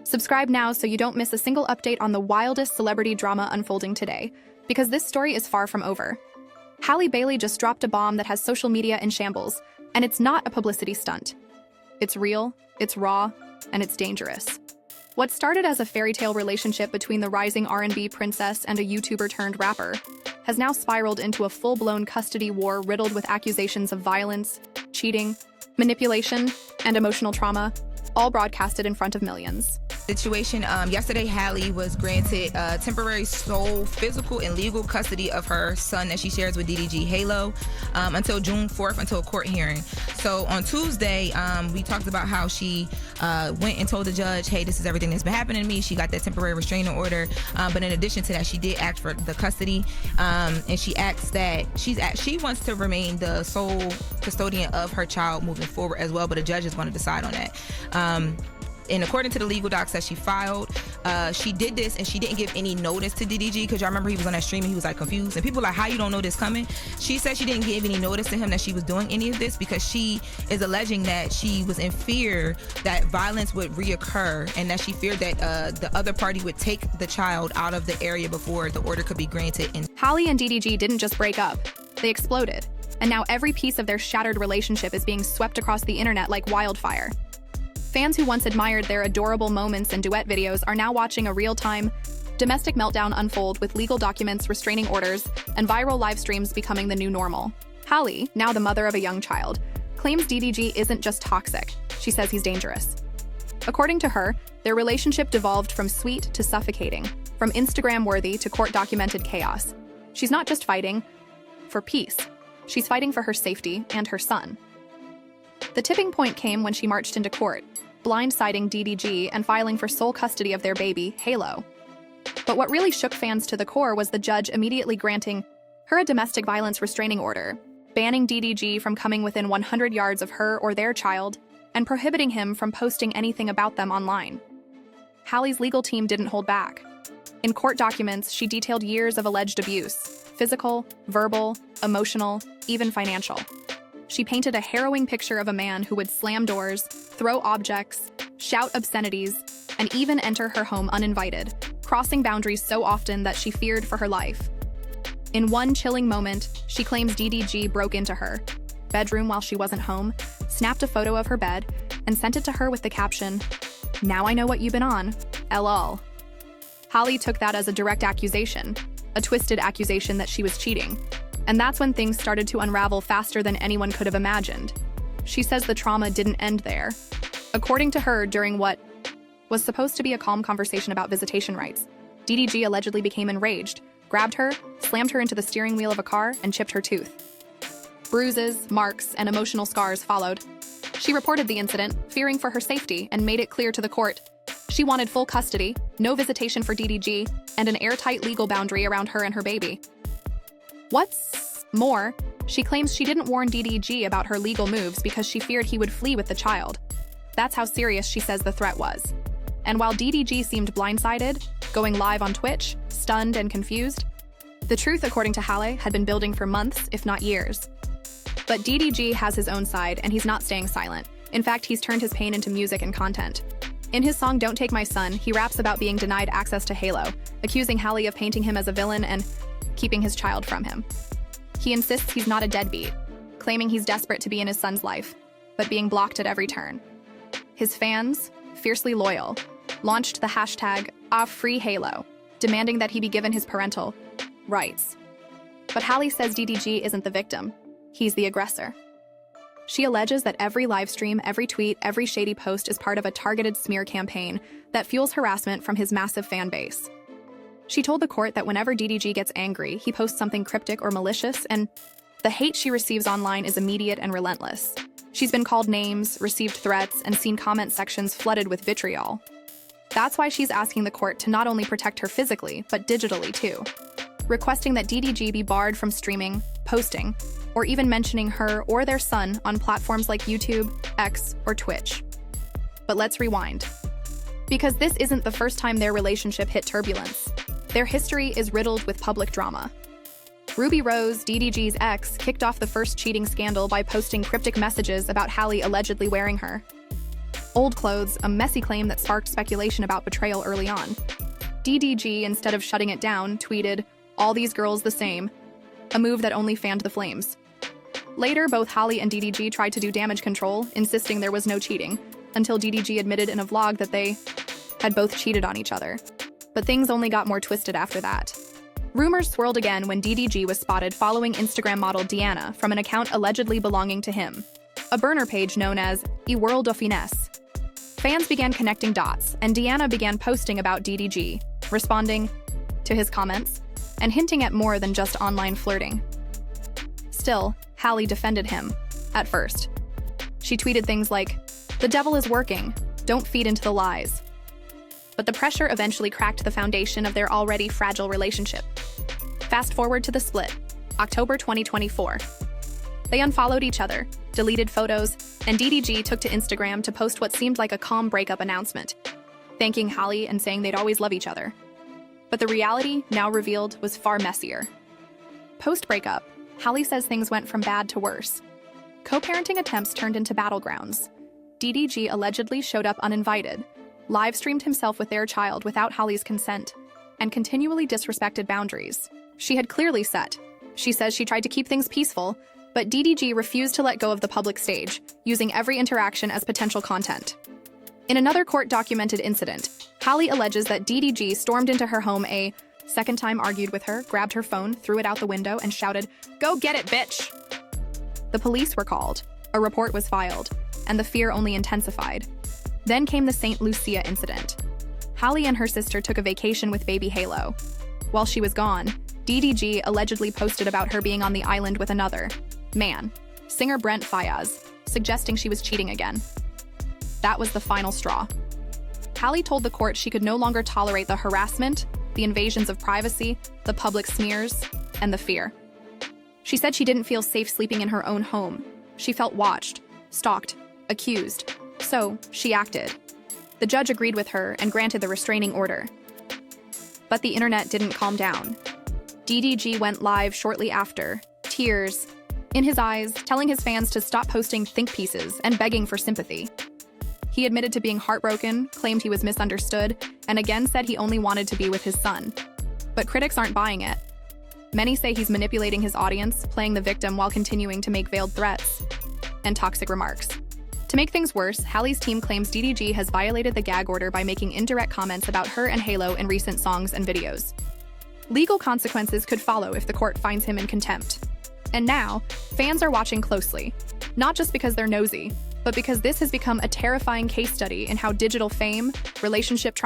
Subscribe now so you don't miss a single update on the wildest celebrity drama unfolding today, because this story is far from over. Halle Bailey just dropped a bomb that has social media in shambles, and it's not a publicity stunt. It's real, it's raw, and it's dangerous. What started as a fairy tale relationship between the rising R&B princess and a YouTuber turned rapper has now spiraled into a full-blown custody war riddled with accusations of violence, cheating, manipulation, and emotional trauma, all broadcasted in front of millions. Situation. Yesterday, Halle was granted temporary sole physical and legal custody of her son that she shares with DDG Halo until June 4th, until a court hearing. So on Tuesday, we talked about how she went and told the judge, hey, this is everything that's been happening to me. She got that temporary restraining order. But in addition to that, she did ask for the custody. And she asked that she wants to remain the sole custodian of her child moving forward as well, but a judge is going to decide on that. And according to the legal docs that she filed, she did this and she didn't give any notice to DDG, because y'all remember he was on that stream and he was like confused. And people were like, how you don't know this coming? She said she didn't give any notice to him that she was doing any of this because she is alleging that she was in fear that violence would reoccur and that she feared that the other party would take the child out of the area before the order could be granted. And Halle and DDG didn't just break up, they exploded. And now every piece of their shattered relationship is being swept across the internet like wildfire. Fans who once admired their adorable moments and duet videos are now watching a real-time, domestic meltdown unfold with legal documents, restraining orders, and viral live streams becoming the new normal. Halle, now the mother of a young child, claims DDG isn't just toxic, she says he's dangerous. According to her, their relationship devolved from sweet to suffocating, from Instagram-worthy to court-documented chaos. She's not just fighting for peace, she's fighting for her safety and her son. The tipping point came when she marched into court, blindsiding DDG and filing for sole custody of their baby, Halo. But what really shook fans to the core was the judge immediately granting her a domestic violence restraining order, banning DDG from coming within 100 yards of her or their child, and prohibiting him from posting anything about them online. Halle's legal team didn't hold back. In court documents, she detailed years of alleged abuse, physical, verbal, emotional, even financial. She painted a harrowing picture of a man who would slam doors, throw objects, shout obscenities, and even enter her home uninvited, crossing boundaries so often that she feared for her life. In one chilling moment, she claims DDG broke into her bedroom while she wasn't home, snapped a photo of her bed, and sent it to her with the caption, "Now I know what you've been on, LOL." Halle took that as a direct accusation, a twisted accusation that she was cheating. And that's when things started to unravel faster than anyone could have imagined. She says the trauma didn't end there. According to her, during what was supposed to be a calm conversation about visitation rights, DDG allegedly became enraged, grabbed her, slammed her into the steering wheel of a car, and chipped her tooth. Bruises, marks, and emotional scars followed. She reported the incident, fearing for her safety, and made it clear to the court. She wanted full custody, no visitation for DDG, and an airtight legal boundary around her and her baby. What's more, she claims she didn't warn DDG about her legal moves because she feared he would flee with the child. That's how serious she says the threat was. And while DDG seemed blindsided, going live on Twitch, stunned and confused, the truth, according to Halle, had been building for months, if not years. But DDG has his own side, and he's not staying silent. In fact, he's turned his pain into music and content. In his song Don't Take My Son, he raps about being denied access to Halo, accusing Halle of painting him as a villain and keeping his child from him. He insists he's not a deadbeat, claiming he's desperate to be in his son's life, but being blocked at every turn. His fans, fiercely loyal, launched the hashtag #FreeHalo, demanding that he be given his parental rights. But Halle says DDG isn't the victim, he's the aggressor. She alleges that every livestream, every tweet, every shady post is part of a targeted smear campaign that fuels harassment from his massive fan base. She told the court that whenever DDG gets angry, he posts something cryptic or malicious, and the hate she receives online is immediate and relentless. She's been called names, received threats, and seen comment sections flooded with vitriol. That's why she's asking the court to not only protect her physically, but digitally too, requesting that DDG be barred from streaming, posting, or even mentioning her or their son on platforms like YouTube, X, or Twitch. But let's rewind. Because this isn't the first time their relationship hit turbulence. Their history is riddled with public drama. Ruby Rose, DDG's ex, kicked off the first cheating scandal by posting cryptic messages about Halle allegedly wearing her. Old clothes, a messy claim that sparked speculation about betrayal early on. DDG, instead of shutting it down, tweeted, "All these girls the same," a move that only fanned the flames. Later, both Halle and DDG tried to do damage control, insisting there was no cheating, until DDG admitted in a vlog that they had both cheated on each other. But things only got more twisted after that. Rumors swirled again when DDG was spotted following Instagram model Deanna from an account allegedly belonging to him, a burner page known as E World of Finesse. Fans began connecting dots, and Deanna began posting about DDG, responding to his comments, and hinting at more than just online flirting. Still, Halle defended him, at first. She tweeted things like, "The devil is working, don't feed into the lies." But the pressure eventually cracked the foundation of their already fragile relationship. Fast forward to the split, October 2024. They unfollowed each other, deleted photos, and DDG took to Instagram to post what seemed like a calm breakup announcement, thanking Halle and saying they'd always love each other. But the reality, now revealed, was far messier. Post-breakup, Halle says things went from bad to worse. Co-parenting attempts turned into battlegrounds. DDG allegedly showed up uninvited, live-streamed himself with their child without Halle's consent, and continually disrespected boundaries she had clearly set. She says she tried to keep things peaceful, but DDG refused to let go of the public stage, using every interaction as potential content. In another court-documented incident, Halle alleges that DDG stormed into her home a second time, argued with her, grabbed her phone, threw it out the window, and shouted, "Go get it, bitch!" The police were called, a report was filed, and the fear only intensified. Then came the St. Lucia incident. Halle and her sister took a vacation with baby Halo. While she was gone, DDG allegedly posted about her being on the island with another man, singer Brent Faiyaz, suggesting she was cheating again. That was the final straw. Halle told the court she could no longer tolerate the harassment, the invasions of privacy, the public smears, and the fear. She said she didn't feel safe sleeping in her own home. She felt watched, stalked, accused. So, she acted. The judge agreed with her and granted the restraining order. But the internet didn't calm down. DDG went live shortly after, tears in his eyes, telling his fans to stop posting think pieces and begging for sympathy. He admitted to being heartbroken, claimed he was misunderstood, and again said he only wanted to be with his son. But critics aren't buying it. Many say he's manipulating his audience, playing the victim while continuing to make veiled threats and toxic remarks. To make things worse, Halle's team claims DDG has violated the gag order by making indirect comments about her and Halo in recent songs and videos. Legal consequences could follow if the court finds him in contempt. And now, fans are watching closely, not just because they're nosy, but because this has become a terrifying case study in how digital fame, relationship trauma,